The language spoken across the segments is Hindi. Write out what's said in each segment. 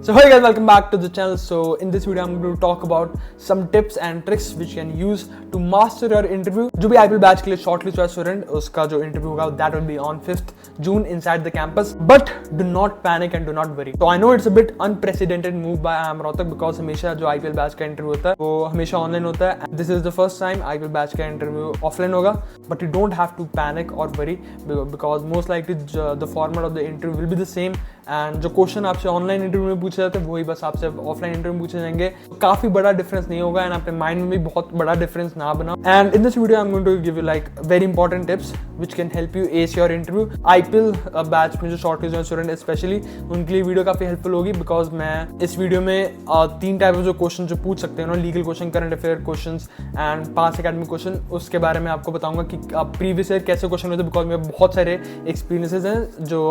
So hey guys, welcome back to the channel. So in this video I'm going to talk about some tips and tricks which you can use to master your interview. जो भी IPL बैच के लिए शॉर्टलिस्ट हुआ स्टूडेंट, उसका जो इंटरव्यू होगा that will be on 5th June inside the campus. But do not panic and do not worry. So I know it's a bit unprecedented move by IIM Rohtak because हमेशा जो IPL बैच का इंटरव्यू होता है वो हमेशा ऑनलाइन होता है. This is the first time IPL batch का इंटरव्यू ऑफलाइन होगा. But you don't have to panic or worry because most likely the format of the interview will be the same. And जो क्वेश्चन आपसे ऑनलाइन इंटरव्यू में पूछे जाते हैं वही बस आपसे ऑफलाइन इंटरव्यू में पूछे जाएंगे. काफी बड़ा डिफरेंस नहीं होगा एंड आपके माइंड में भी बहुत बड़ा डिफरेंस ना बनाओ. And in this video I am going to give you like very important tips which can help you ace your interview. IPL batch में जो शॉर्टलिस्ट हैं स्टूडेंट स्पेशली उनके लिए वीडियो काफी हेल्पफुल होगी बिकॉज मैं इस वीडियो में 3 टाइप ऑफ जो क्वेश्चन जो पूछ सकते हैं legal question, current affair question and pass academic question, उसके बारे में आपको बताऊंगा कि प्रीवियस ईयर कैसे क्वेश्चन होते हैं बिकॉज मेरे बहुत सारे एक्सपीरियंसेस हैं जो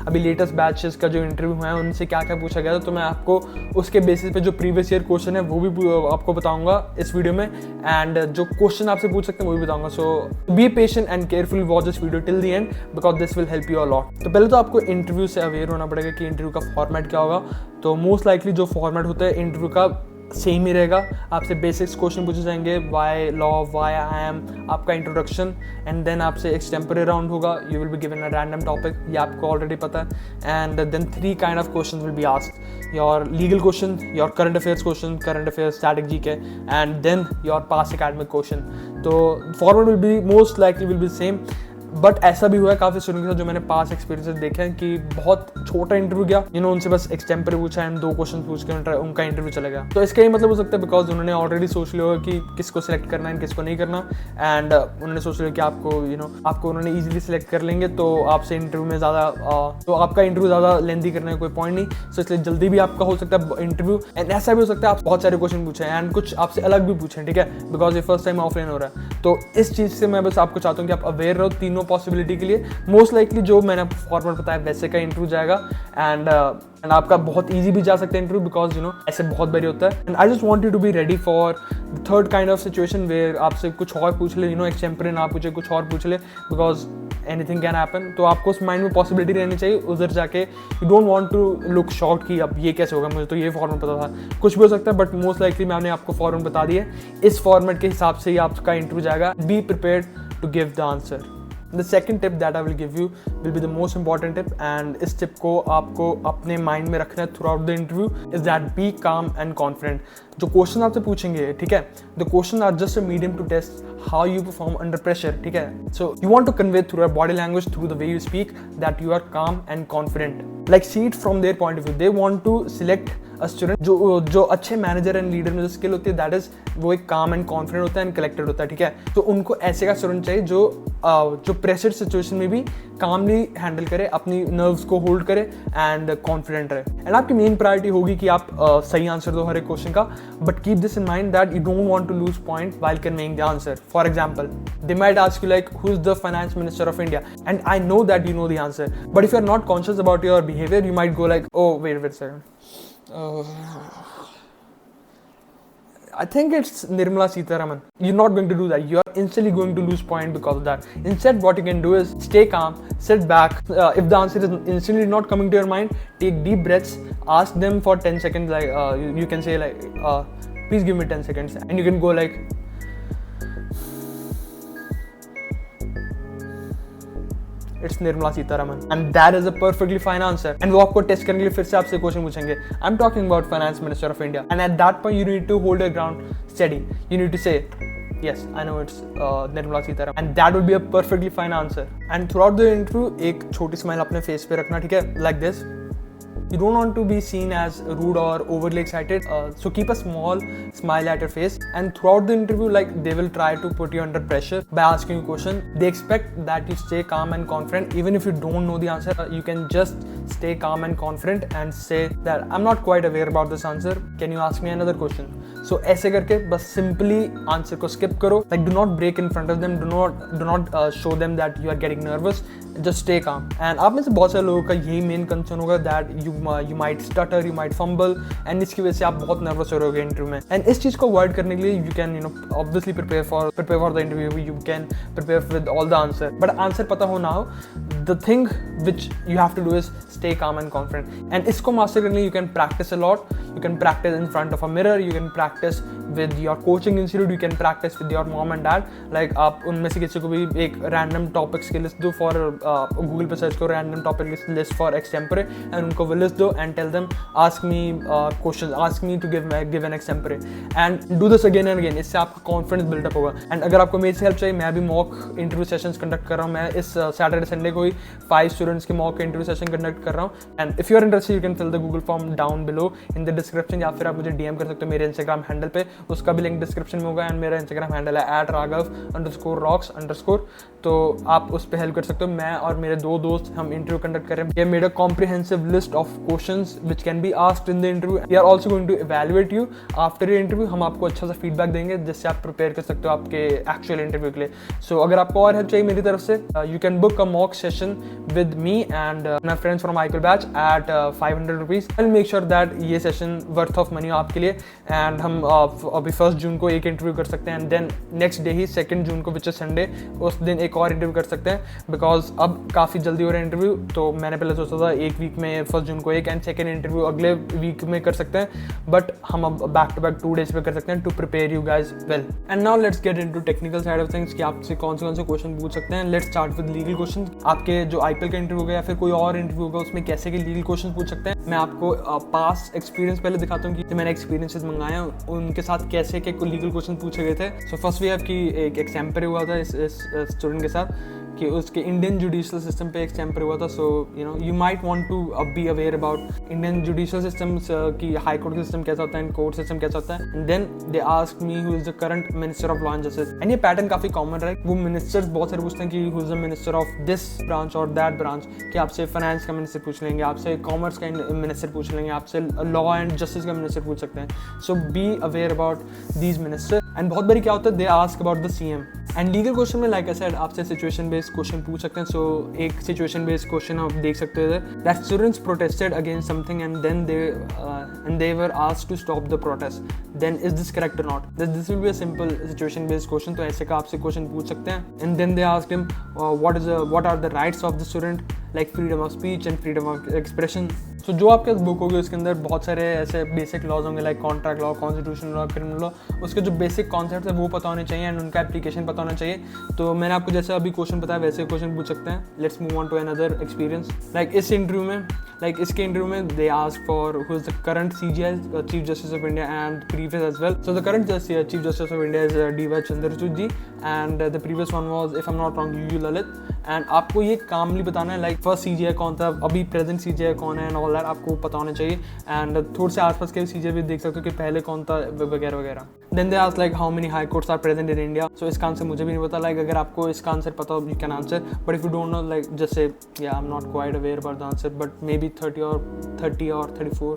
अभी लेटेस्ट बैचेस का जो इंटरव्यू हुआ है उनसे क्या क्या पूछा गया था. तो मैं आपको उसके बेसिस पे जो प्रीवियस ईयर क्वेश्चन है वो भी आपको बताऊंगा इस वीडियो में एंड जो क्वेश्चन आपसे पूछ सकते हैं वो भी बताऊंगा. So be patient and careful watch this video till the end because this will help you a lot. तो पहले तो आपको इंटरव्यू से अवेयर होना पड़ेगा कि इंटरव्यू का फॉर्मेट क्या होगा. तो मोस्ट लाइकली जो फॉर्मेट होता है इंटरव्यू का सेम ही रहेगा. आपसे बेसिक्स क्वेश्चन पूछे जाएंगे, why law, why I am, आपका इंट्रोडक्शन एंड देन आपसे एक्सटेम्पररी राउंड होगा. You will be given a random topic, ये आपको ऑलरेडी पता है. And then 3 kind of question will be asked. Your legal question, your current affairs question, current affairs static GK and then your past academic question. तो format will be most likely will be same. But ऐसा भी हुआ है काफ़ी स्टूडेंट के साथ जो मैंने पास एक्सपीरियंसेस देखे हैं कि बहुत छोटा इंटरव्यू गया, उनसे बस एक्सटेम्पररी पूछा एंड 2 क्वेश्चन पूछ के उनका इंटरव्यू चला गया. तो इसका ये मतलब हो सकता है बिकॉज उन्होंने ऑलरेडी सोच लिया होगा कि किसको सिलेक्ट करना है किसको नहीं करना एंड उन्होंने सोच लिया कि आपको उन्होंने ईजिली सिलेक्ट कर लेंगे तो आपसे इंटरव्यू में ज़्यादा तो आपका इंटरव्यू ज़्यादा लेंथी करने का कोई पॉइंट नहीं. सो इसलिए जल्दी भी आपका हो सकता है इंटरव्यू एंड ऐसा भी हो सकता है आप बहुत सारे क्वेश्चन पूछें एंड कुछ आपसे अलग भी पूछें, ठीक है, बिकॉज ये फर्स्ट टाइम ऑफलाइन हो रहा है. तो इस चीज़ से मैं बस आपको चाहता हूँ कि आप अवेयर रहो तीनों पॉसिबिलिटी के लिए. मोस्ट लाइकली जो मैंने आपको फॉर्मेट बताया वैसे का इंटरव्यू जाएगा एंड आपका बहुत इजी भी जा सकता है इंटरव्यू बिकॉज ऐसे बहुत बारी होता है. And I just want you to be ready for the third kind of situation where आपसे कुछ और पूछ ले, एक्सटेम्पररी ना पूछे, कुछ और पूछ ले बिकॉज एनीथिंग कैन हैपन. तो आपको उस माइंड में पॉसिबिलिटी रहनी चाहिए उधर जाके. You don't want to look shocked कि अब ये कैसे होगा, मुझे तो ये फॉर्मेट पता था. कुछ भी हो सकता है बट मोस्ट लाइकली मैंने आपको फॉर्मेट बता दिया. इस फॉर्मेट के हिसाब से ही आपका इंटरव्यू जाएगा. Be prepared to give the answer. The second tip that I will give you will be the most important tip and इस tip को आपको अपने mind में रखना है throughout the interview is that be calm and confident. जो क्वेश्चन आपसे पूछेंगे, ठीक है, the questions are just a medium to test how you perform under pressure, ठीक है. So you want to convey through your body language, through the way you speak that you are calm and confident. Like see it from their point of view. They want to select a student जो अच्छे मैनेजर एंड लीडर में जो स्किल होती है दैट इज वो एक काम एंड कॉन्फिडेंट होता है एंड कलेक्टेड होता है, ठीक है. तो उनको ऐसे का स्टूडेंट चाहिए जो प्रेशर सिचुएशन में भी कामली हैंडल करे, अपनी नर्व्स को होल्ड करे एंड कॉन्फिडेंट रहे. एंड आपकी मेन प्रायोरिटी होगी कि आप सही आंसर दो हर एक क्वेश्चन का. But keep this in mind that you don't want to lose point while conveying the answer. For example they might ask you like who is the finance minister of India and I know that you know the answer but if you are not conscious about your behaviour you might go like oh wait second, I think it's Nirmala Sitharaman. You're not going to do that. You're instantly going to lose point because of that. Instead, what you can do is stay calm, sit back. If the answer is instantly not coming to your mind, take deep breaths, ask them for 10 seconds. Like you can say like, please give me 10 seconds. And you can go like, It's Nirmala Sitharaman and that is a perfectly fine answer. And वो आपको टेस्ट करने के लिए फिर से आपसे क्वेश्चन पूछेंगे. I'm talking about finance minister of India and at that point you need to hold your ground steady. You need to say yes, I know it's Nirmala Sitharaman and that would be a perfectly fine answer. And throughout the interview एक छोटी स्माइल अपने फेस पे रखना, ठीक है, like this. You don't want to be seen as rude or overly excited, so keep a small smile at your face. And throughout the interview, like they will try to put you under pressure by asking you a question. They expect that you stay calm and confident. Even if you don't know the answer, you can just stay calm and confident and say that I'm not quite aware about this answer. Can you ask me another question? So ऐसे करके बस simply answer को skip करो. Like do not break in front of them. Do not show them that you are getting nervous. Just stay calm. And आप में से बहुत सारे लोगों का यही मेन कंसर्न होगा that you might stutter, you might fumble, and इसकी वजह से आप बहुत नर्वस हो रहोगे इंटरव्यू में। एंड इस चीज़ को अवॉइड करने के लिए you can obviously prepare for the interview, you can prepare with all the answer, but answer पता हो ना हो, the thing which you have to do is stay calm and confident. And इसको मास्टर करने you can practice a lot. You can practice in front of a mirror, you can practice with your coaching institute, you can practice with your mom and dad. Like आप उनमें से किसी को भी एक random topics की list दो for Google पे सर्च करो random topic list for extempore and उनको वो list दो and tell them ask me questions, ask me to give an extempore and do this again and again. इससे आपका confidence build up होगा. And अगर आपको मेरी से help चाहिए, मैं भी mock interview sessions conduct कर रहा हूँ. मैं इस Saturday Sunday को ही 5 students के mock interview session conduct कर रहा हूँ. And if you are interested, you can fill the Google form down below in the description, या फिर आप मुझे DM कर सकते हो मेरे Instagram हैंडल पे, उसका भी लिंक डिस्क्रिप्शन में होगा. एंड मेरा Instagram हैंडल है @raghav_rocks_. तो आप उस पर हेल्प कर सकते हो. मैं और मेरे 2 दोस्त हम इंटरव्यू कंडक्ट कर रहे हैं. ये मेरा comprehensive list of questions which can be asked in the interview. We are also going to evaluate you after your interview. हम आपको अच्छा सा फीडबैक देंगे जिससे आप प्रिपेयर कर सकते हो आपके एक्चुअल इंटरव्यू के लिए. सो अगर आपको और हेल्प चाहिए मेरी तरफ से, you can book a mock session with me and my friends from IQL batch at 500 rupees. I'll make sure that ये सेशन वर्थ ऑफ मनी आपके लिए. एंड हम अभी 1 जून को एक इंटरव्यू कर सकते हैं, एंड देन नेक्स्ट डे ही 2 जून को विच इज संडे, उस दिन एक और इंटरव्यू कर सकते हैं. बिकॉज अब काफ़ी जल्दी हो रहा है इंटरव्यू. तो मैंने पहले सोचा था एक वीक में 1 जून को एक एंड सेकेंड इंटरव्यू अगले वीक में कर सकते हैं, बट हम अब बैक टू बैक 2 days पे कर सकते हैं to prepare you guys well. And now let's get into technical side of things कि आपसे कौन से क्वेश्चन पूछ सकते हैं. Let's start with legal question. आपके जो आईपीएल का इंटरव्यू होगा या फिर कोई और इंटरव्यू होगा उसमें कैसे के लीगल क्वेश्चन पूछ सकते हैं. मैं आपको पास्ट एक्सपीरियंस पहले दिखाता हूँ कि मैंने एक्सपीरियंसेस मंगाए हैं उनके साथ कैसे के लीगल क्वेश्चन पूछे गए थे. सो फर्स्ट वी हैव कि एक एग्जाम्पल हुआ था इस स्टूडेंट के साथ कि उसके इंडियन जुडिशियल सिस्टम पे एग्जाम्पल हुआ था. So you might want to be aware about Indian judicial systems की हाई कोर्ट सिस्टम कैसा होता है एंड कोर्ट सिस्टम कैसा होता है. And then they asked me who is the current minister of law and justice. एंड ये पैटर्न काफी कॉमन है. वो मिनिस्टर्स बहुत सारे पूछते हैं कि who is the minister of this branch और दैट ब्रांच. कि आपसे फाइनेंस का मिनिस्टर पूछ लेंगे, आपसे कॉमर्स का मिनिस्टर पूछ लेंगे, आपसे लॉ एंड जस्टिस का मिनिस्टर पूछ सकते हैं. So be aware about these minister. And बहुत बारी क्या होता है, they ask about the CM. And legal question में लाइक आई सेड आपसे सिचुएशन बेस्ड क्वेश्चन पूछ सकते हैं. सो एक सिचुएशन बेस्ड क्वेश्चन आप देख सकते हो that students protested against something and then they were asked to stop the protest. Then is this correct और not. This will be a simple situation based question. तो ऐसे का आपसे क्वेश्चन पूछ सकते हैं. And then they asked him what are the rights of the student like freedom of speech and freedom of expression. तो जो आपके बुक होगी उसके अंदर बहुत सारे ऐसे बेसिक लॉज होंगे like contract law, constitution law, criminal law. उसके जो बेसिक कॉन्सेप्ट है वो पता होने चाहिए एंड उनका एप्लीकेशन पता होना चाहिए. तो मैंने आपको जैसे अभी क्वेश्चन बताया वैसे क्वेश्चन पूछ सकते हैं. Let's move on to another experience. Like इस इंटरव्यू में इसके इंटरव्यू में they ask for who is the current CJI, chief justice of India and previous as well. So the current chief justice of India is DY Chandrachud ji and the previous one was if I am not wrong UU Lalit. एंड आपको ये कामली बताना है लाइक फर्स्ट CJI कौन था, अभी प्रेजेंट CJI कौन है एंड ऑल दैट आपको पता होना चाहिए. एंड थोड़े से आसपास के CJI भी देख सकते हो कि पहले कौन था वगैरह वगैरह. Then they ask like how many high courts are present in India. So इसका आंसर मुझे भी नहीं पता. लाइक अगर आपको इसका आंसर पता हो you can answer, but if you don't know like just say या I am not quite aware about the answer but may be 30 or 34.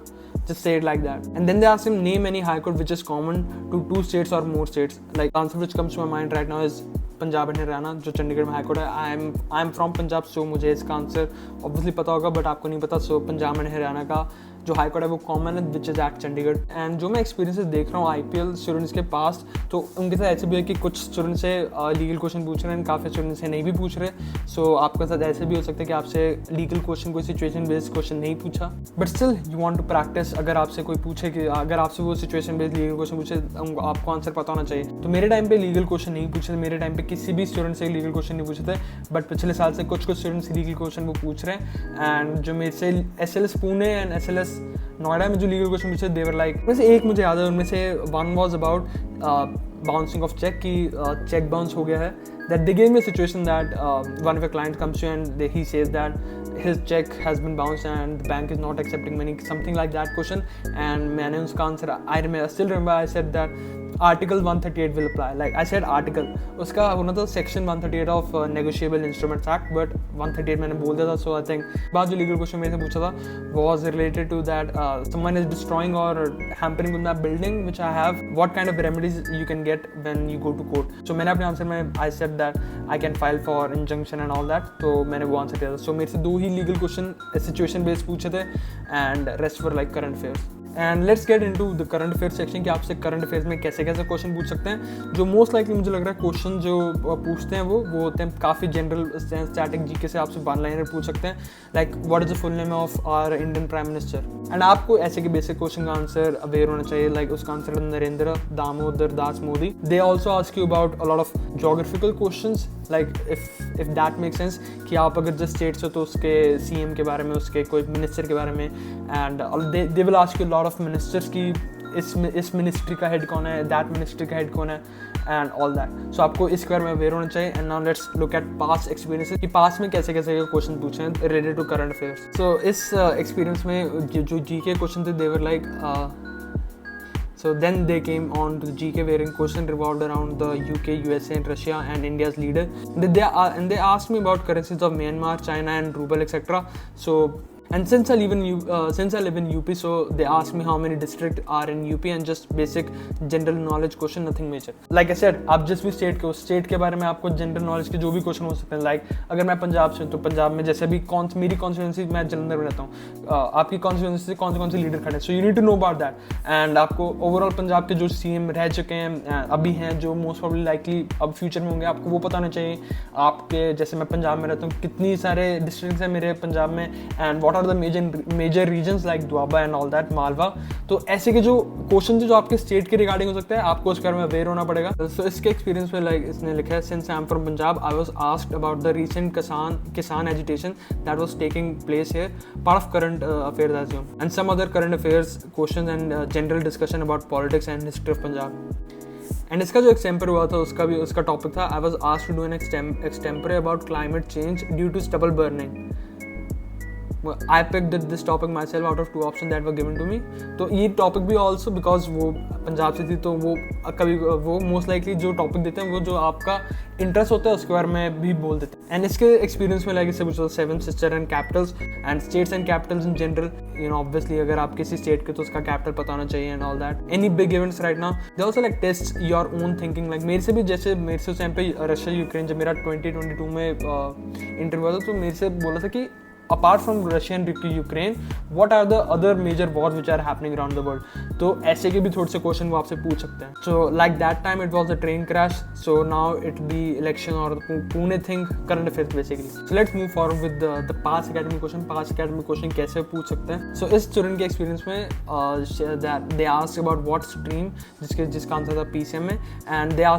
Just say it like that. And then they ask him name any high court which is common to 2 states or more states. Like the answer which comes to my mind right now is Punjab and Haryana जो चंडीगढ़ में हाई कोर्ट है. आई एम फ्रॉम पंजाब सो मुझे इसका आंसर ऑब्वियसली पता होगा बट आपको नहीं पता. सो पंजाब एंड हरियाणा का जो हाई कोर्ट है वो कॉमन है which is act Chandigarh. And जो मैं एक्सपीरियंसेस देख रहा हूँ IPL स्टूडेंट्स के पास, तो उनके साथ ऐसे भी है कि कुछ स्टूडेंट्स से लीगल क्वेश्चन पूछ रहे हैं, काफ़ी स्टूडेंट्स से नहीं भी पूछ रहे. सो आपके साथ ऐसे भी हो सकता है कि आपसे लीगल क्वेश्चन कोई सिचुएशन बेस्ड क्वेश्चन नहीं पूछा but still you want to practice. अगर आपसे कोई पूछे कि अगर आपसे वो सिचुएशन बेस्ड लीगल क्वेश्चन पूछे आपको आंसर पता होना चाहिए. तो मेरे टाइम पे लीगल क्वेश्चन नहीं पूछे थे. मेरे टाइम पे किसी भी स्टूडेंट से लीगल क्वेश्चन नहीं पूछे थे बट पिछले साल से कुछ स्टूडेंट्स लीगल क्वेश्चन वो पूछ रहे हैं. एंड जो मेरे से SLS Pune and SLS Noida में जो लीगल क्वेश्चन पूछे देवर लाइक वैसे एक मुझे याद है उनमें से one was about bouncing of cheque की चेक बाउंस हो गया है. That they gave me a situation that one of a client comes to and he says that his check has been bounced and the bank is not accepting money, something like that question. And मैंने उसका answer I still remember I said that Article 138 will apply. Like I said article, उसका होना था Section 138 of Negotiable Instruments Act, but 138 मैंने बोल दिया था. So I think बाद जो legal question मेरे से पूछा था was related to that someone is destroying or hampering on that building which I have what kind of remedies you can get when you go to court. So मैंने अपने आंसर में I said that I can file for injunction and all that, तो मैंने वो आंसर दिया था. So मेरे से 2 ही लीगल क्वेश्चन सिचुएशन बेस्ड पूछे थे and rest were like current affairs. And let's get into the current affair section कि आपसे करंट अफेयर्स में कैसे कैसे क्वेश्चन पूछ सकते हैं. जो मोस्ट लाइकली मुझे लग रहा है क्वेश्चन जो पूछते हैं वो होते हैं काफ़ी जनरल स्टैटिक जीके से आपसे 1 लाइनर पूछ सकते हैं, like what is the full name of our Indian prime minister. And आपको ऐसे के बेसिक क्वेश्चन का आंसर अवेयर होना चाहिए, लाइक उसका answer Narendra Damodar Das Modi. They also ask you about a lot of geographical questions, like if that make sense कि आप अगर जिस स्टेट से तो उसके CM के बारे में, उसके कोई मिनिस्टर के बारे में, and they will ask you lot of ministers की इस मिनिस्ट्री का हेड कौन है, दैट मिनिस्ट्री का हेड कौन है एंड ऑल दैट. सो आपको इसके बारे में अवेयर होना चाहिए. And now let's look at past experiences कि पास्ट में कैसे कैसे क्वेश्चन पूछे हैं related to current affairs. So इस एक्सपीरियंस में जो जीके क्वेश्चन थे they were like so then they came on to the GK wherein question revolved around the UK, USA and Russia and India's leader. They asked me about currencies of Myanmar, China and ruble etc. So and since I live in UP, so they asked me how many districts are in UP and just basic general knowledge question, nothing major. Like I said, आप जिस भी स्टेट के उस स्टेट के बारे में आपको जनरल नॉलेज के जो भी क्वेश्चन हो सकते हैं, लाइक अगर मैं पंजाब से हूँ तो पंजाब में जैसे अभी मेरी कॉन्स्टिट्यूंसी, मैं जलंधर में रहता हूँ, आपकी कॉन्स्टिट्यूंसी से कौन से लीडर खड़े हैं, so you need to know about that. And आपको ओवरऑल पंजाब के जो CM रह चुके हैं अभी हैं, जो मोस्ट प्रॉब्ली लाइकली अब फ्यूचर में होंगे, आपको वो पता होना चाहिए. आपके जैसे मैं पंजाब में रहता हूँ, कितनी सारे डिस्ट्रिक्ट्स हैं मेरे पंजाब में and what the major reasons like Doaba and all that, Malwa. तो ऐसे के जो क्वेश्चन जो आपके स्टेट के रिगार्डिंग हो सकते हैं, आपको उसके बारे में अवेयर होना पड़ेगा. सो इसके एक्सपीरियंस में लाइक इसने लिखा है, since I am from Punjab I was asked about the recent kisan agitation that was taking place here, part of current affairs as you, and some other current affairs questions and general discussion about politics and history of Punjab. And इसका जो एक्सटेम्पर हुआ था उसका टॉपिक था, I was asked to do an extempore about climate change due to stubble burning. I picked this topic myself out of 2 options that were given to me. तो ये टॉपिक भी ऑल्सो बिकॉज वो पंजाब से थी, तो वो कभी वो मोस्ट लाइकली जो टॉपिक देते हैं वो जो आपका इंटरेस्ट होता है उसके बारे में भी बोल देते हैं. एंड इसके एक्सपीरियंस में लाइक इससे पूछा 7 sister and Capitals and states and Capitals in general. You know obviously अगर आप किसी स्टेट के तो उसका कैपिटल पता होना चाहिए and all that. Any big events right now they also like test your own thinking. Like मेरे से भी जैसे मेरे से उस टाइम पे रशिया यूक्रेन जब मेरा 2022 में इंटरव्यू हुआ था, तो मेरे से बोला था कि apart from Russia and Ukraine, what are the other major wars which are happening around the world? तो ऐसे के भी थोड़े से क्वेश्चन वो आपसे पूछ सकते हैं. So like that time it was a train crash, so now it be election or the Pune thing, current affairs basically. So let's move forward with the past academic question. Past academic question कैसे पूछ सकते हैं. So इस स्टूडेंट के एक्सपीरियंस में that they asked about what stream जिसका आंसर था PCM में, and they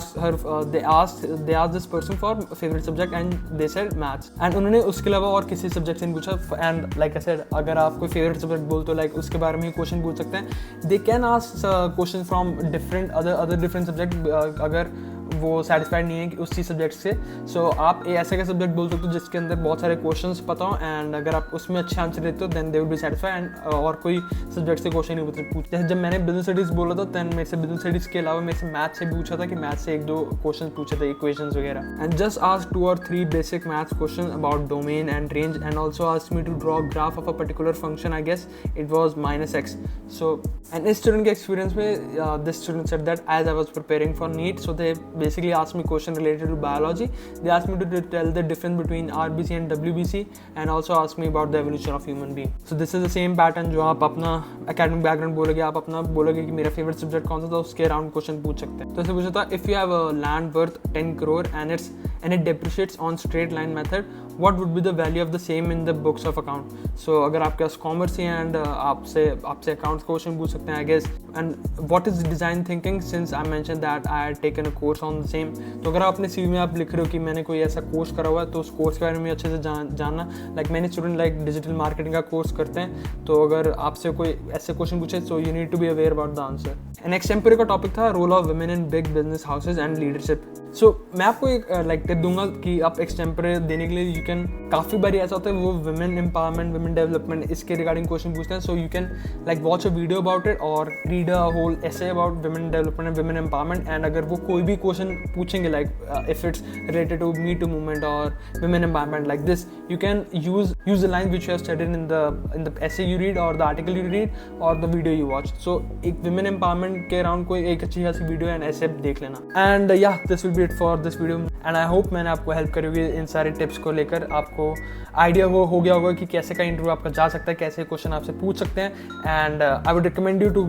asked this person for favorite subject and they said maths. And उन्होंने उसके अलावा और किसी सब्जेक्ट से एंड लाइक आई सेड, अगर आप कोई फेवरेट सब्जेक्ट बोल तो लाइक उसके बारे में ही क्वेश्चन पूछ सकते हैं. They can ask question from different other different subject अगर वो सेटिस्फाइड नहीं है कि उसी सब्जेक्ट से. सो आप ऐसा का सब्जेक्ट बोल सकते हो जिसके अंदर बहुत सारे क्वेश्चंस पता हो एंड अगर आप उसमें अच्छे आंसर देते हो then they will be satisfied. And और कोई सब्जेक्ट से क्वेश्चन नहीं पूछते. जैसे जब मैंने बिजनेस स्टडीज़ बोला था दैन मेरे से बिजनेस स्टडीज़ के अलावा मेरे से मैथ से भी पूछा था कि मैथ से 1-2 क्वेश्चन पूछे थे, इक्वेशंस वगैरह. And just ask 2 or 3 basic maths question about domain and range and also ask me to draw graph of a particular function. I guess it was -x. So and इस स्टूडेंट के एक्सपीरियंस में this student said that as I was preparing for NEET, so they basically ask me question related to biology. They asked me to tell the difference between RBC and WBC and also asked me about the evolution of human being. So this is the same pattern जो आप अपना academic background बोलोगे, आप अपना बोलोगे कि मेरा favorite subject कौन सा था, उसके around question पूछ सकते हैं. तो ऐसे पूछा था, if you have a land worth 10 crore and it depreciates on straight line method, what would be the value of the same in the books of account? So अगर आपके पास कॉमर्स ही एंड आपसे अकाउंट्स क्वेश्चन पूछ सकते हैं I guess. And what is design thinking since I mention that I had taken a course on the same. तो अगर आप अपने CV में आप लिख रहे हो कि मैंने कोई ऐसा कोर्स करा हुआ है तो उस कोर्स के बारे में अच्छे से जानना. लाइक मैंने स्टूडेंट लाइक डिजिटल मार्केटिंग का कोर्स करते हैं, तो अगर आपसे कोई ऐसे क्वेश्चन पूछे so you need to be aware about the answer. And extempore का टॉपिक था role of women in big business houses and leadership. So मैं आपको एक लाइक टिप दूंगा कि आप एक्सटेम्पोरे देने के लिए यू कैन, काफ़ी बार ऐसा होता है वो वुमेन एम्पावरमेंट, वुमेन डेवलपमेंट इसके रिगार्डिंग क्वेश्चन पूछते हैं. So you can like watch a video about it और read read a whole essay about women development and women empowerment, and अगर वो कोई भी क्वेश्चन पूछेंगे like if it's related to Me Too movement or women empowerment like this, you can use the lines which you have studied in the essay you read or the article you read or the video you watch. So एक women empowerment के अराउंड कोई एक अच्छी खासी वीडियो एंड ऐसे देख लेना. And yeah, this will be it for this video, and I hope मैंने आपको हेल्प करी होगी इन सारे टिप्स को लेकर. आपको आइडिया हो गया होगा कि कैसे का इंटरव्यू आपका जा सकता है, कैसे क्वेश्चन आपसे पूछ सकते हैं. And I would recommend you to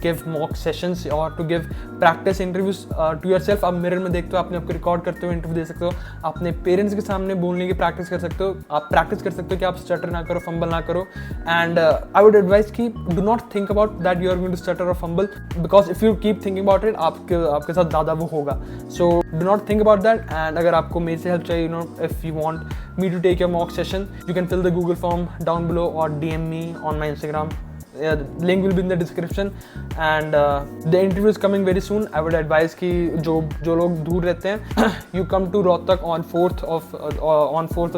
give mock sessions और to give practice interviews to yourself. आप मिरर में देखते हो, अपने आपको रिकॉर्ड करते हो इंटरव्यू दे सकते हो, अपने पेरेंट्स के सामने बोलने की प्रैक्टिस कर सकते हो. आप प्रैक्टिस कर सकते हो कि आप स्टटर ना करो, फंबल ना करो. एंड आई वुड एडवाइस कि do not think about that you are going to stutter और fumble, because if you keep thinking about it आपके साथ ज़्यादा वो होगा. So do not think about that. And अगर आपको मेरे से हेल्प चाहिए, if you want me to take your mock session, you can fill the Google form down below or DM me on my Instagram. Link will be in the description. And the interview is coming very soon. I would advise कि जो लोग दूर रहते हैं, you come to Rohtak on 4th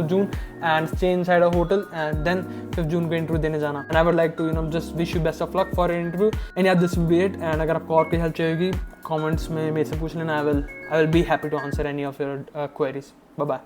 of June and stay inside a hotel, and then 5th June को interview देने जाना. And I would like to just wish you best of luck for an interview. And yeah, this will be it. And अगर आपको और कोई हेल्प चाहिए comments में मेरे से पूछ लेना. I will be happy to answer any of your queries. Bye bye.